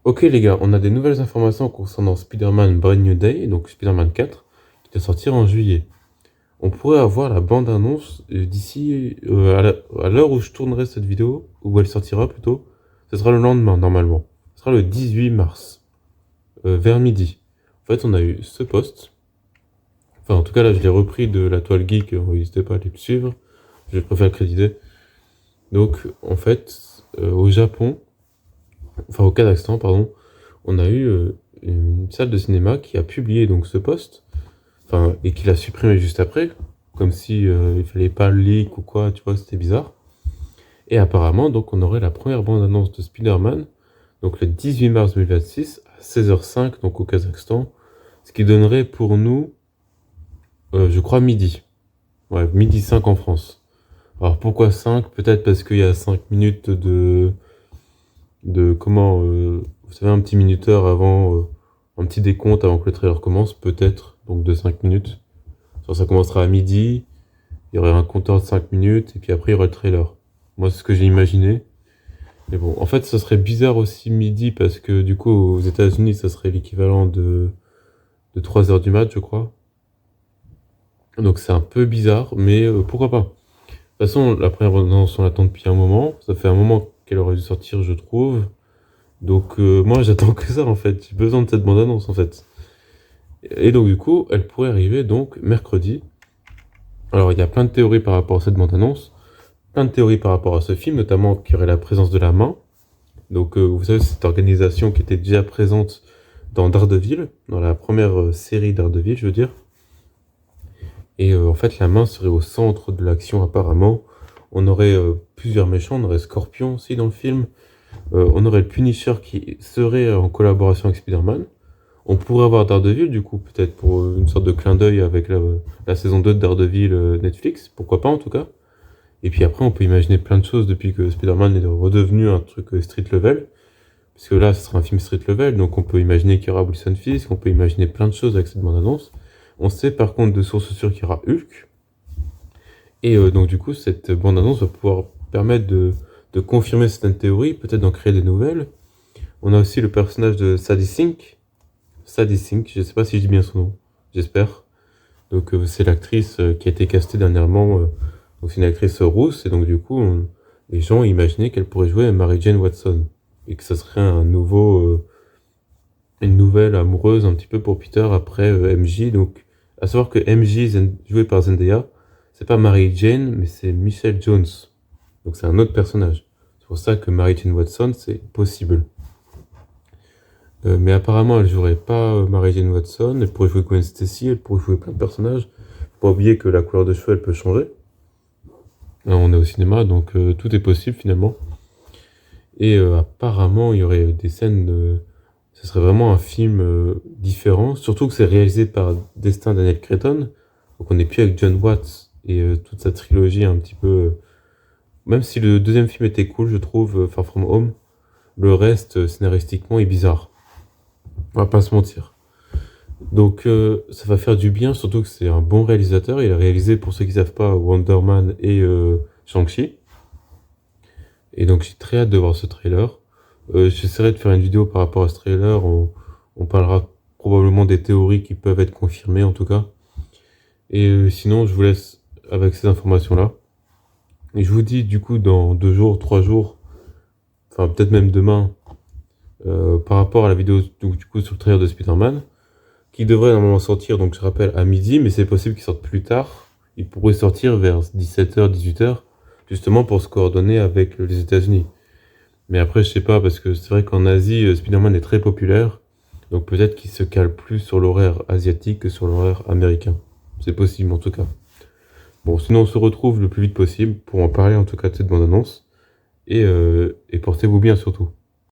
Ok les gars, on a des nouvelles informations concernant Spider-Man Brand New Day, donc Spider-Man 4, qui doit sortir en juillet. On pourrait avoir la bande-annonce d'ici à l'heure où je tournerai cette vidéo, où elle sortira plutôt. Ce sera le lendemain normalement. Ce sera le 18 mars, vers midi. En fait, on a eu ce post. Enfin, en tout cas, là, je l'ai repris de la toile geek, n'hésitez pas à aller le suivre. Je préfère le créditer. Donc, en fait, au Japon, enfin au Kazakhstan, pardon, on a eu une salle de cinéma qui a publié donc ce post, enfin, et qui l'a supprimé juste après, comme si il fallait pas le leak ou quoi, tu vois, c'était bizarre. Et apparemment, donc, on aurait la première bande-annonce de Spider-Man, donc le 18 mars 2026, à 16h05, donc au Kazakhstan, ce qui donnerait pour nous, je crois, midi. Ouais, midi 5 en France. Alors pourquoi 5? Peut-être parce qu'il y a 5 minutes de comment, vous savez, un petit minuteur avant, un petit décompte avant que le trailer commence, peut-être, donc de 5 minutes. Genre, ça commencera à midi, il y aurait un compteur de 5 minutes, et puis après il y aurait le trailer. Moi, c'est ce que j'ai imaginé. Mais bon, en fait, ça serait bizarre aussi midi, parce que du coup, aux États-Unis, ça serait l'équivalent de 3 heures du mat, je crois. Donc c'est un peu bizarre, mais pourquoi pas. De toute façon, la première annonce, on l'attend depuis un moment. Ça fait un moment qu'elle aurait dû sortir, je trouve. Donc moi j'attends que ça en fait, j'ai besoin de cette bande-annonce en fait. Et donc du coup, elle pourrait arriver donc mercredi. Alors il y a plein de théories par rapport à cette bande-annonce, plein de théories par rapport à ce film, notamment qu'il y aurait la présence de la main. Donc vous savez, cette organisation qui était déjà présente dans Daredevil, dans la première série Daredevil, je veux dire. Et en fait, la main serait au centre de l'action apparemment. On aurait plusieurs méchants, on aurait Scorpion aussi dans le film. On aurait le Punisher qui serait en collaboration avec Spider-Man. On pourrait avoir Daredevil, du coup, peut-être pour une sorte de clin d'œil avec la saison 2 de Daredevil Netflix, pourquoi pas en tout cas. Et puis après, on peut imaginer plein de choses depuis que Spider-Man est redevenu un truc street level. Parce que là, ce sera un film street level, donc on peut imaginer qu'il y aura Wilson Fisk, on peut imaginer plein de choses avec cette bande-annonce. On sait par contre de sources sûres qu'il y aura Hulk. Et donc du coup, cette bande-annonce va pouvoir permettre de confirmer certaines théories, peut-être d'en créer des nouvelles. On a aussi le personnage de Sadie Sink. Sadie Sink, je sais pas si je dis bien son nom, j'espère. Donc c'est l'actrice qui a été castée dernièrement. Donc c'est une actrice rousse, et donc du coup, les gens imaginaient qu'elle pourrait jouer Mary Jane Watson. Et que ça serait une nouvelle amoureuse un petit peu pour Peter après MJ. Donc, à savoir que MJ, joué par Zendaya, c'est pas Mary Jane, mais c'est Michelle Jones. Donc c'est un autre personnage. C'est pour ça que Mary Jane Watson, c'est possible. Mais apparemment, elle jouerait pas Mary Jane Watson. Elle pourrait jouer Gwen Stacy, elle pourrait jouer plein de personnages. Faut pas oublier que la couleur de cheveux, elle peut changer. Là, on est au cinéma, donc tout est possible finalement. Et apparemment, il y aurait des scènes. Ce serait vraiment un film différent. Surtout que c'est réalisé par Destin Daniel Cretton. Donc on n'est plus avec John Watts et toute sa trilogie un petit peu. Même si le deuxième film était cool, je trouve, Far From Home, le reste, scénaristiquement, est bizarre. On va pas se mentir. Donc ça va faire du bien, surtout que c'est un bon réalisateur. Il a réalisé, pour ceux qui ne savent pas, Wonder Man et Shang-Chi. Et donc j'ai très hâte de voir ce trailer. J'essaierai de faire une vidéo par rapport à ce trailer. On parlera probablement des théories qui peuvent être confirmées en tout cas. Et sinon, je vous laisse avec ces informations-là. Et je vous dis du coup dans 2 jours, 3 jours, enfin peut-être même demain, par rapport à la vidéo du coup sur le trailer de Spider-Man, qui devrait normalement sortir, donc je rappelle, à midi, mais c'est possible qu'il sorte plus tard. Il pourrait sortir vers 17h, 18h, justement pour se coordonner avec les États-Unis. Mais après, je sais pas, parce que c'est vrai qu'en Asie, Spider-Man est très populaire, donc peut-être qu'il se cale plus sur l'horaire asiatique que sur l'horaire américain. C'est possible en tout cas. Bon, sinon on se retrouve le plus vite possible pour en parler en tout cas de cette bande-annonce, et portez-vous bien surtout.